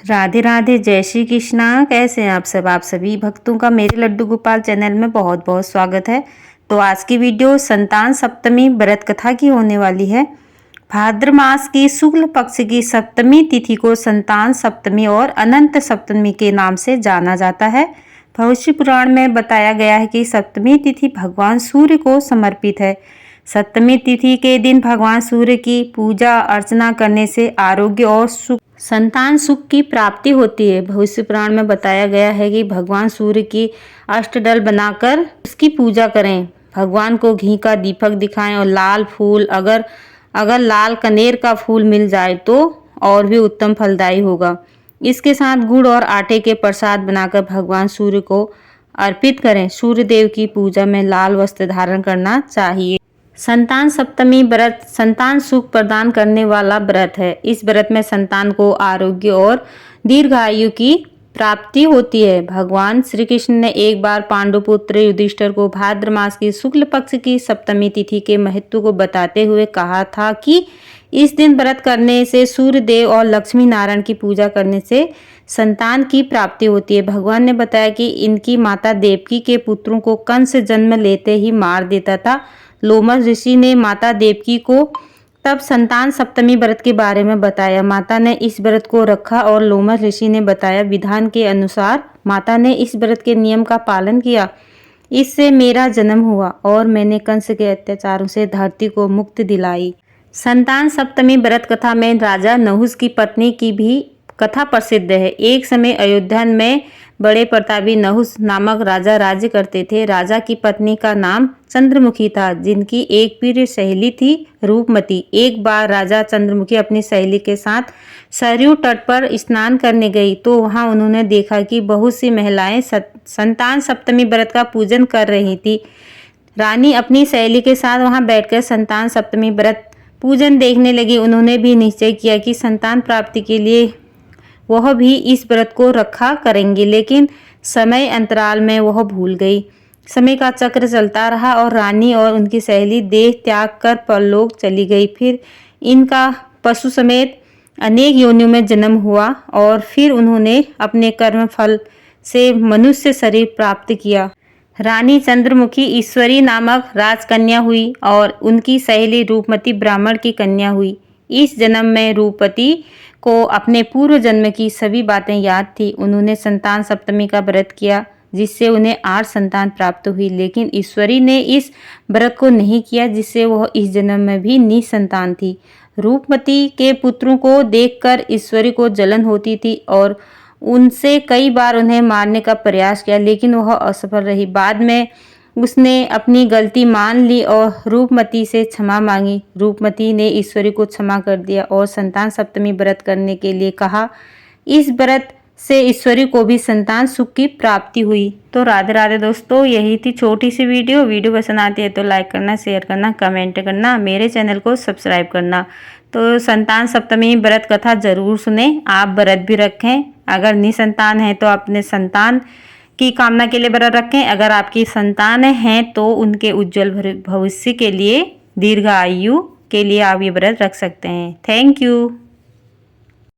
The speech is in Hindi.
राधे राधे, जय श्री कृष्णा। कैसे हैं आप सभी भक्तों का मेरे लड्डू गोपाल चैनल में बहुत बहुत स्वागत है। तो आज की वीडियो संतान सप्तमी व्रत कथा की होने वाली है। भाद्र मास की शुक्ल पक्ष की सप्तमी तिथि को संतान सप्तमी और अनंत सप्तमी के नाम से जाना जाता है। भविष्य पुराण में बताया गया है कि सप्तमी तिथि भगवान सूर्य को समर्पित है। सप्तमी तिथि के दिन भगवान सूर्य की पूजा अर्चना करने से आरोग्य और संतान सुख की प्राप्ति होती है। भविष्य पुराण में बताया गया है कि भगवान सूर्य की अष्टदल बनाकर उसकी पूजा करें, भगवान को घी का दीपक दिखाएं और लाल फूल अगर लाल कनेर का फूल मिल जाए तो और भी उत्तम फलदायी होगा। इसके साथ गुड़ और आटे के प्रसाद बनाकर भगवान सूर्य को अर्पित करें। सूर्य देव की पूजा में लाल वस्त्र धारण करना चाहिए। संतान सप्तमी व्रत संतान सुख प्रदान करने वाला व्रत है। इस व्रत में संतान को आरोग्य और दीर्घायु की प्राप्ति होती है। भगवान श्री कृष्ण ने एक बार पांडुपुत्र युधिष्ठिर को भाद्र मास की शुक्ल पक्ष की सप्तमी तिथि के महत्व को बताते हुए कहा था कि इस दिन व्रत करने से सूर्य देव और लक्ष्मी नारायण की पूजा करने से संतान की प्राप्ति होती है। भगवान ने बताया कि इनकी माता देवकी के पुत्रों को कंस जन्म लेते ही मार देता था। लोमस ऋषि ने माता देवकी को तब संतान सप्तमी व्रत के बारे में बताया। माता ने इस व्रत को रखा और लोमस ऋषि ने बताया विधान के अनुसार माता ने इस व्रत के नियम का पालन किया। इससे मेरा जन्म हुआ और मैंने कंस के अत्याचारों से धरती को मुक्ति दिलाई। संतान सप्तमी व्रत कथा में राजा नहुस की पत्नी की भी कथा प्रसिद्ध है। एक समय अयोध्या में बड़े प्रतापी नहुस नामक राजा राज्य करते थे। राजा की पत्नी का नाम चंद्रमुखी था, जिनकी एक प्रिय सहेली थी रूपमती। एक बार राजा चंद्रमुखी अपनी सहेली के साथ सरयू तट पर स्नान करने गई तो वहां उन्होंने देखा कि बहुत सी महिलाएं संतान सप्तमी व्रत का पूजन कर रही थी। रानी अपनी सहेली के साथ वहां बैठकर संतान सप्तमी व्रत पूजन देखने लगी। उन्होंने भी निश्चय किया कि संतान प्राप्ति के लिए वह भी इस व्रत को रखा करेंगे, लेकिन समय अंतराल में वह भूल गई। समय का चक्र चलता रहा और रानी और उनकी सहेली देह त्याग कर परलोक चली गई। फिर इनका पशु समेत अनेक योनियों में जन्म हुआ और फिर उन्होंने अपने कर्म फल से मनुष्य शरीर प्राप्त किया। रानी चंद्रमुखी ईश्वरी नामक राजकन्या हुई और उनकी सहेली रूपमती ब्राह्मण की कन्या हुई। इस जन्म में रूपमती को अपने पूर्व जन्म की सभी बातें याद थी। उन्होंने संतान सप्तमी का व्रत किया जिससे उन्हें 8 संतान प्राप्त हुई, लेकिन ईश्वरी ने इस व्रत को नहीं किया जिससे वह इस जन्म में भी निसंतान थी। रूपमती के पुत्रों को देखकर ईश्वरी को जलन होती थी और उनसे कई बार उन्हें मारने का प्रयास किया, लेकिन वह असफल रही। बाद में उसने अपनी गलती मान ली और रूपमती से क्षमा मांगी। रूपमती ने ईश्वरी को क्षमा कर दिया और संतान सप्तमी व्रत करने के लिए कहा। इस व्रत से ईश्वरी को भी संतान सुख की प्राप्ति हुई। तो राधे राधे दोस्तों, यही थी छोटी सी वीडियो पसंद आती है तो लाइक करना, शेयर करना, कमेंट करना, मेरे चैनल को सब्सक्राइब करना। तो संतान सप्तमी व्रत कथा जरूर सुने। आप व्रत भी रखें। अगर निसंतान है तो अपने संतान की कामना के लिए व्रत रखें। अगर आपकी संतान हैं तो उनके उज्जवल भविष्य के लिए, दीर्घ आयु के लिए आप ये व्रत रख सकते हैं। Thank you.